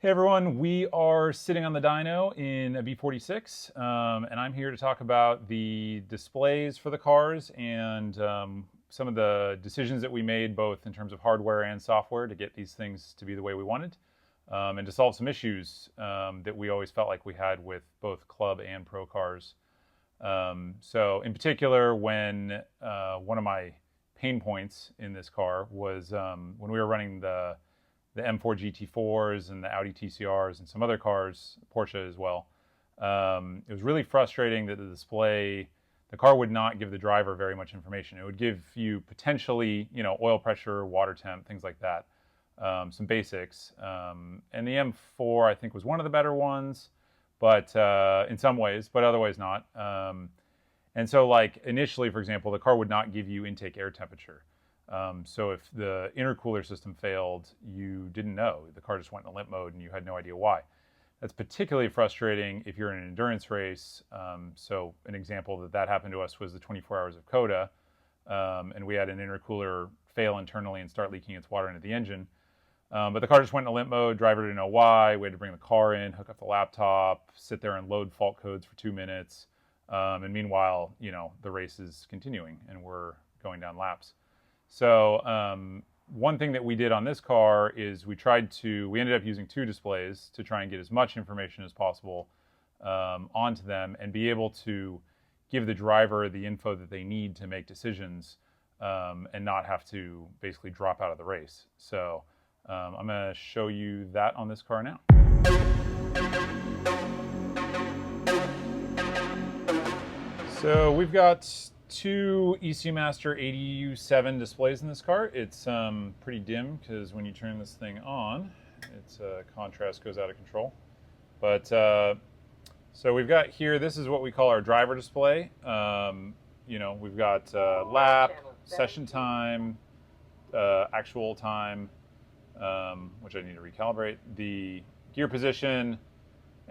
Hey everyone, we are sitting on the dyno in a B46, and I'm here to talk about the displays for the cars and some of the decisions that we made both in terms of hardware and software to get these things to be the way we wanted, and to solve some issues that we always felt like we had with both club and pro cars. So in particular, when one of my pain points in this car was when we were running the M4 GT4s and the Audi TCRs and some other cars, Porsche as well. It was really frustrating that the display, the car would not give the driver very much information. It would give you potentially, oil pressure, water temp, things like that, some basics. And the M4, I think, was one of the better ones, but in some ways, but otherwise not. And so, like initially, for example, the car would not give you intake air temperature. So if the intercooler system failed, you didn't know. The car just went in limp mode and you had no idea why. That's particularly frustrating if you're in an endurance race. So an example that happened to us was the 24 Hours of Coda, and we had an intercooler fail internally and start leaking its water into the engine. But the car just went in limp mode, driver didn't know why, we had to bring the car in, hook up the laptop, sit there and load fault codes for 2 minutes. And meanwhile, the race is continuing and we're going down laps. So one thing that we did on this car is we ended up using 2 displays to try and get as much information as possible onto them and be able to give the driver the info that they need to make decisions and not have to basically drop out of the race. So I'm going to show you that on this car now. So we've got 2 ECUMaster ADU7 displays in this car. It's pretty dim because when you turn this thing on, its contrast goes out of control. But so we've got here, this is what we call our driver display. We've got lap, session time, actual time, which I need to recalibrate. The gear position,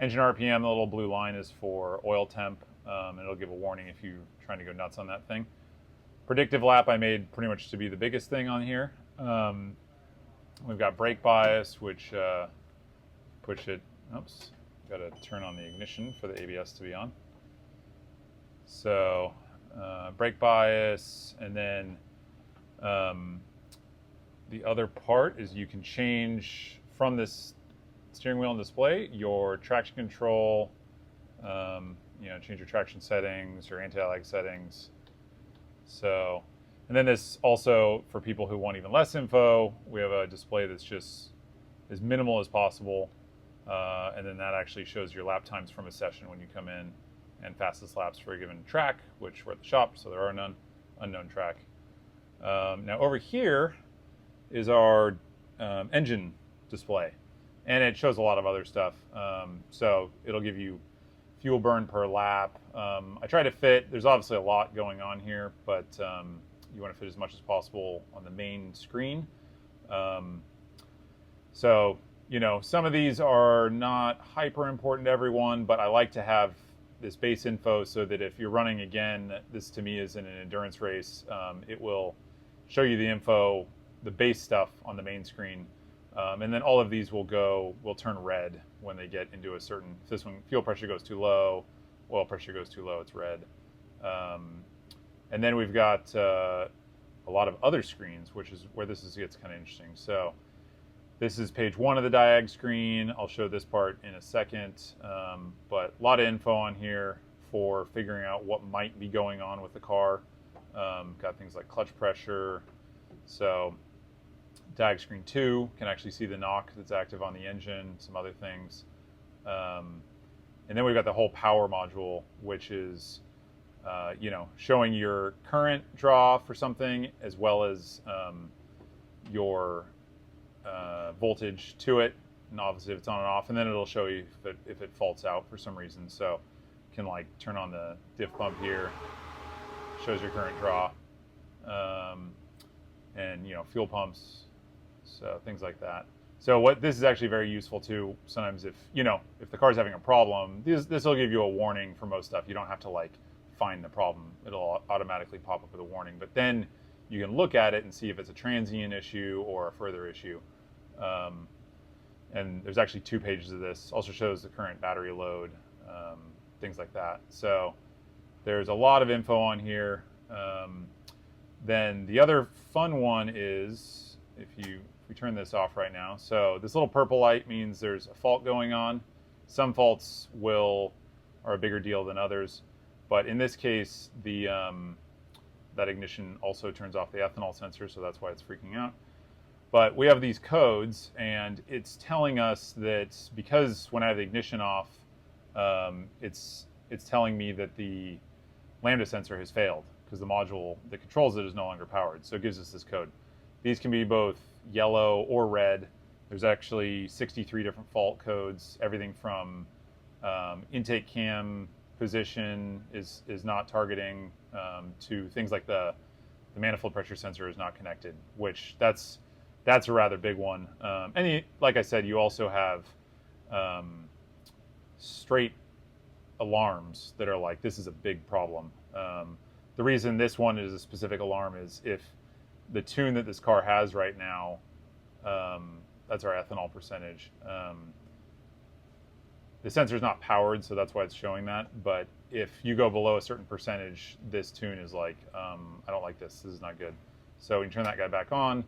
engine RPM, the little blue line is for oil temp. And it'll give a warning if you're trying to go nuts on that thing. Predictive lap I made pretty much to be the biggest thing on here. We've got brake bias, which push it. Oops, got to turn on the ignition for the ABS to be on. So brake bias, and then the other part is you can change from this steering wheel and display your traction control. Change your traction settings, your anti-lag settings. So, and then this also, for people who want even less info, we have a display that's just as minimal as possible. And then that actually shows your lap times from a session when you come in and fastest laps for a given track, which we're at the shop, so there are none, unknown track. Now over here is our engine display, and it shows a lot of other stuff. So it'll give you fuel burn per lap. I try to fit, there's obviously a lot going on here, but you want to fit as much as possible on the main screen. So, some of these are not hyper important to everyone, but I like to have this base info so that if you're running again, this to me is in an endurance race, it will show you the info, the base stuff on the main screen. And then all of these will turn red when they get into a certain, if this one, fuel pressure goes too low, oil pressure goes too low, it's red. And then we've got a lot of other screens, which is where gets kind of interesting. So this is page 1 of the Diag screen. I'll show this part in a second, but a lot of info on here for figuring out what might be going on with the car. Got things like clutch pressure. So Diag screen 2 can actually see the knock that's active on the engine, some other things. And then we've got the whole power module, which is, showing your current draw for something as well as your voltage to it, and obviously if it's on and off, and then it'll show you if it faults out for some reason. So you can like turn on the diff pump here, shows your current draw, and fuel pumps. So things like that. So this is actually very useful too. Sometimes if the car's having a problem, this will give you a warning for most stuff. You don't have to like find the problem. It'll automatically pop up with a warning. But then you can look at it and see if it's a transient issue or a further issue. and there's actually 2 pages of this. Also shows the current battery load, things like that. So there's a lot of info on here. Then the other fun one is, if we turn this off right now, so this little purple light means there's a fault going on. Some faults are a bigger deal than others, but in this case, that ignition also turns off the ethanol sensor, so that's why it's freaking out. But we have these codes, and it's telling us that because when I have the ignition off, it's telling me that the lambda sensor has failed because the module that controls it is no longer powered. So it gives us this code. These can be both yellow or red. There's actually 63 different fault codes. Everything from intake cam position is not targeting to things like the manifold pressure sensor is not connected, which that's a rather big one. And like I said, you also have straight alarms that are like, this is a big problem. The reason this one is a specific alarm is if the tune that this car has right now, that's our ethanol percentage. The sensor's not powered, so that's why it's showing that. But if you go below a certain percentage, this tune is like, I don't like this. This is not good. So when you turn that guy back on,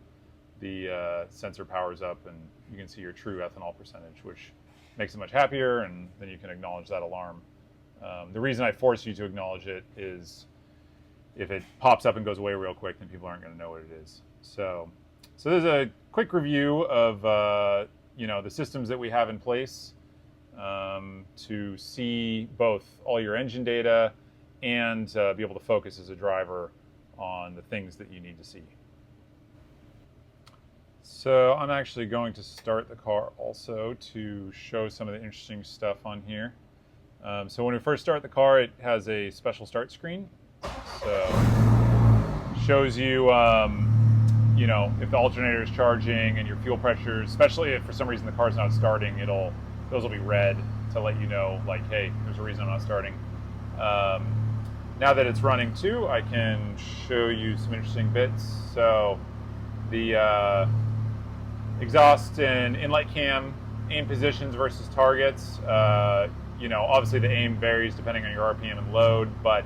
the sensor powers up, and you can see your true ethanol percentage, which makes it much happier, and then you can acknowledge that alarm. The reason I force you to acknowledge it is if it pops up and goes away real quick, then people aren't going to know what it is. So there's a quick review of the systems that we have in place to see both all your engine data and be able to focus as a driver on the things that you need to see. So I'm actually going to start the car also to show some of the interesting stuff on here. So when we first start the car, it has a special start screen. So shows you, if the alternator is charging and your fuel pressure, especially if for some reason the car's not starting, those will be red to let you know, like, hey, there's a reason I'm not starting. Now that it's running too, I can show you some interesting bits. So the exhaust and inlet cam aim positions versus targets. Obviously the aim varies depending on your RPM and load, but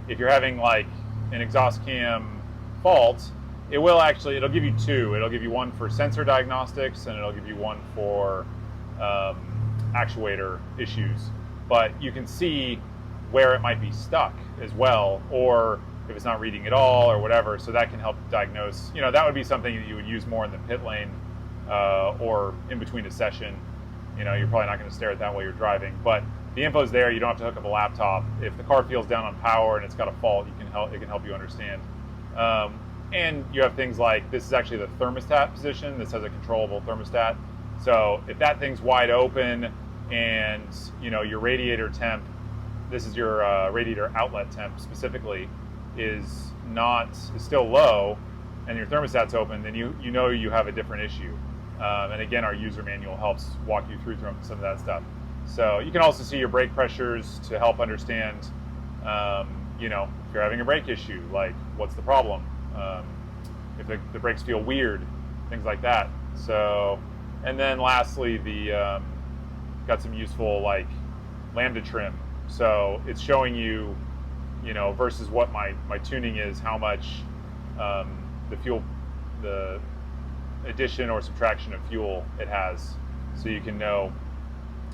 if you're having like an exhaust cam fault, it'll give you 2. It'll give you one for sensor diagnostics, and it'll give you one for actuator issues. But you can see where it might be stuck as well, or if it's not reading at all or whatever, so that can help diagnose. That would be something that you would use more in the pit lane or in between a session. You're probably not going to stare at that while you're driving, but the info's there. You don't have to hook up a laptop. If the car feels down on power and it's got a fault, it can help you understand. And you have things like, this is actually the thermostat position. This has a controllable thermostat. So if that thing's wide open and your radiator temp, this is your radiator outlet temp specifically, is still low, and your thermostat's open, then you have a different issue. And again, our user manual helps walk you through some of that stuff. So you can also see your brake pressures to help understand, if you're having a brake issue, like what's the problem, if the brakes feel weird, things like that. So, and then lastly, got some useful like lambda trim. So it's showing you, versus what my tuning is, how much the addition or subtraction of fuel it has, so you can know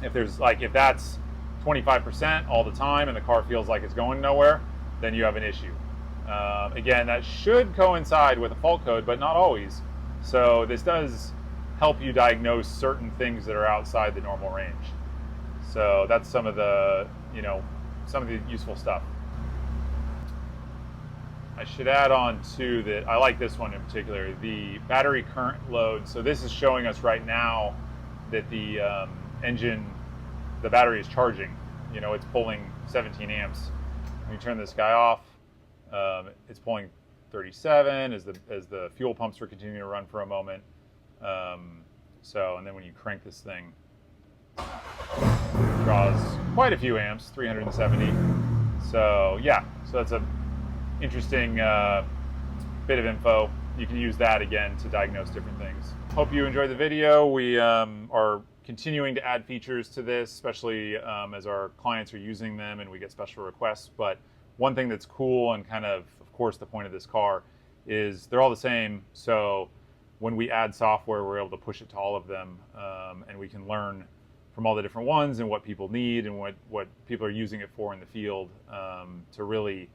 if that's 25% all the time and the car feels like it's going nowhere, then you have an issue. Again, that should coincide with a fault code, but not always. So this does help you diagnose certain things that are outside the normal range. So that's some of the useful stuff. I should add on too that I like this one in particular, the battery current load. So this is showing us right now that the battery is charging. It's pulling 17 amps. When you turn this guy off, it's pulling 37 as the fuel pumps are continuing to run for a moment. And then when you crank this thing, it draws quite a few amps, 370. So yeah, so that's a interesting bit of info. you can use that again to diagnose different things. Hope you enjoyed the video. We are continuing to add features to this, especially as our clients are using them and we get special requests. But one thing that's cool and kind of course, the point of this car is they're all the same. So when we add software, we're able to push it to all of them, and we can learn from all the different ones and what people need and what people are using it for in the field, to really,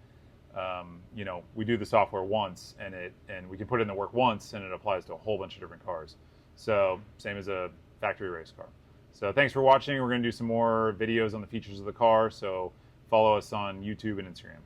you know, we do the software once and we can put it in the work once and it applies to a whole bunch of different cars. So same as a factory race car. So thanks for watching. We're going to do some more videos on the features of the car. So follow us on YouTube and Instagram.